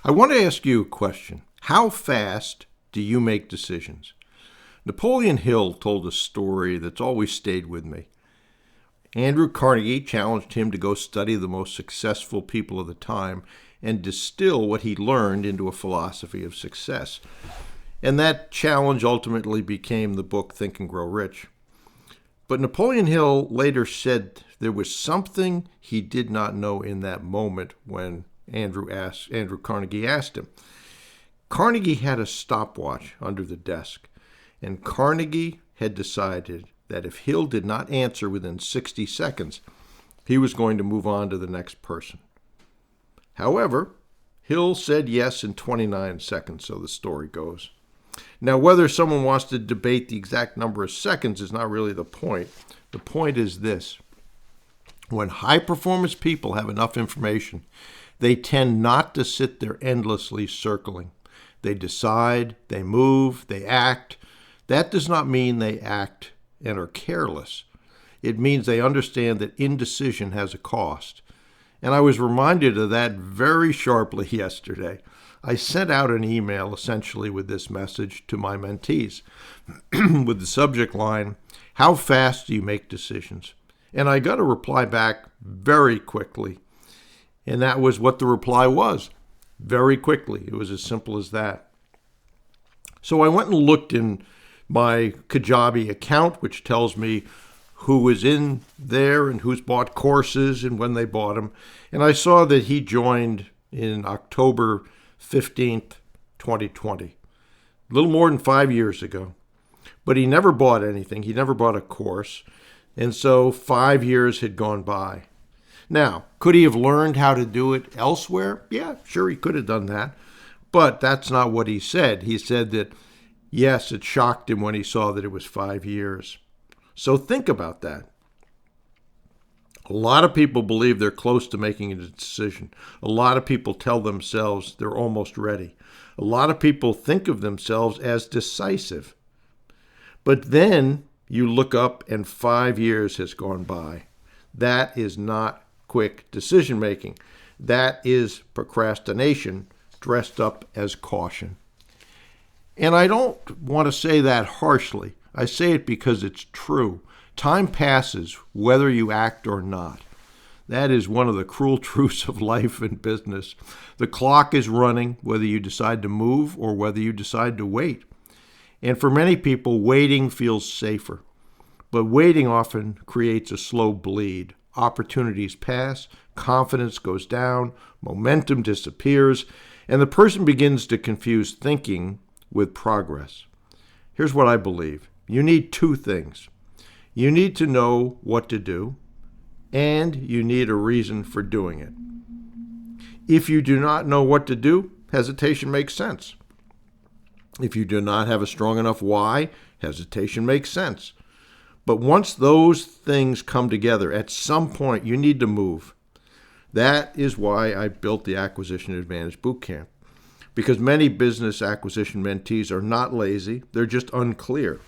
I want to ask you a question. How fast do you make decisions? Napoleon Hill told a story that's always stayed with me. Andrew Carnegie challenged him to go study the most successful people of the time and distill what he learned into a philosophy of success. And that challenge ultimately became the book Think and Grow Rich. But Napoleon Hill later said there was something he did not know in that moment when Andrew Carnegie asked him. Carnegie had a stopwatch under the desk, and Carnegie had decided that if Hill did not answer within 60 seconds, he was going to move on to the next person. However, Hill said yes in 29 seconds, so the story goes. Now, whether someone wants to debate the exact number of seconds is not really the point. The point is this. When high-performance people have enough information, they tend not to sit there endlessly circling. They decide, they move, they act. That does not mean they act and are careless. It means they understand that indecision has a cost. And I was reminded of that very sharply yesterday. I sent out an email essentially with this message to my mentees with the subject line, "How fast do you make decisions?" And I got a reply back very quickly. And that was what the reply was. Very quickly. It was as simple as that. So I went and looked in my Kajabi account, which tells me who is in there and who's bought courses and when they bought them. And I saw that he joined in October 15th, 2020, a little more than 5 years ago. But he never bought anything. He never bought a course. And so 5 years had gone by. Now, could he have learned how to do it elsewhere? Yeah, sure, he could have done that. But that's not what he said. He said that, yes, it shocked him when he saw that it was 5 years. So think about that. A lot of people believe they're close to making a decision. A lot of people tell themselves they're almost ready. A lot of people think of themselves as decisive. But then you look up and 5 years has gone by. That is not quick decision making. That is procrastination dressed up as caution. And I don't want to say that harshly. I say it because it's true. Time passes whether you act or not. That is one of the cruel truths of life and business. The clock is running whether you decide to move or whether you decide to wait. And for many people, waiting feels safer. But waiting often creates a slow bleed. Opportunities pass, confidence goes down, momentum disappears, and the person begins to confuse thinking with progress. Here's what I believe. You need two things. You need to know what to do, and you need a reason for doing it. If you do not know what to do, hesitation makes sense. If you do not have a strong enough why, hesitation makes sense. But once those things come together, at some point you need to move. That is why I built the Acquisition Advantage Bootcamp. Because many business acquisition mentees are not lazy, they're just unclear.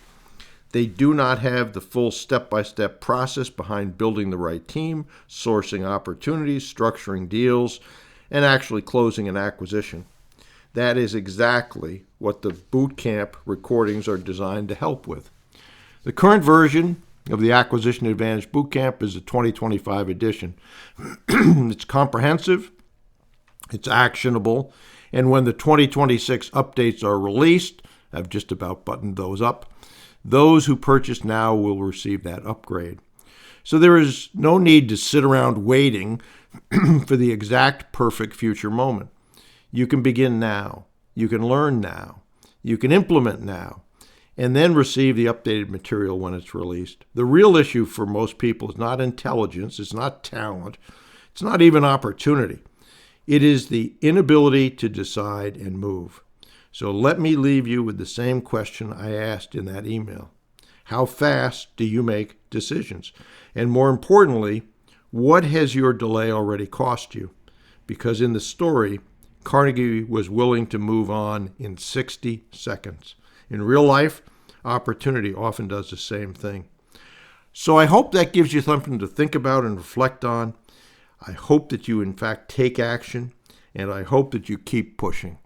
They do not have the full step-by-step process behind building the right team, sourcing opportunities, structuring deals, and actually closing an acquisition. That is exactly what the bootcamp recordings are designed to help with. The current version of the Acquisition Advantage Bootcamp is the 2025 edition. It's comprehensive, it's actionable, and when the 2026 updates are released, I've just about buttoned those up, those who purchase now will receive that upgrade. So there is no need to sit around waiting for the exact perfect future moment. You can begin now. You can learn now. You can implement now, and then receive the updated material when it's released. The real issue for most people is not intelligence, it's not talent, it's not even opportunity. It is the inability to decide and move. So let me leave you with the same question I asked in that email. How fast do you make decisions? And more importantly, what has your delay already cost you? Because in the story, Carnegie was willing to move on in 60 seconds. In real life, opportunity often does the same thing. So I hope that gives you something to think about and reflect on. I hope that you, in fact, take action. and I hope that you keep pushing.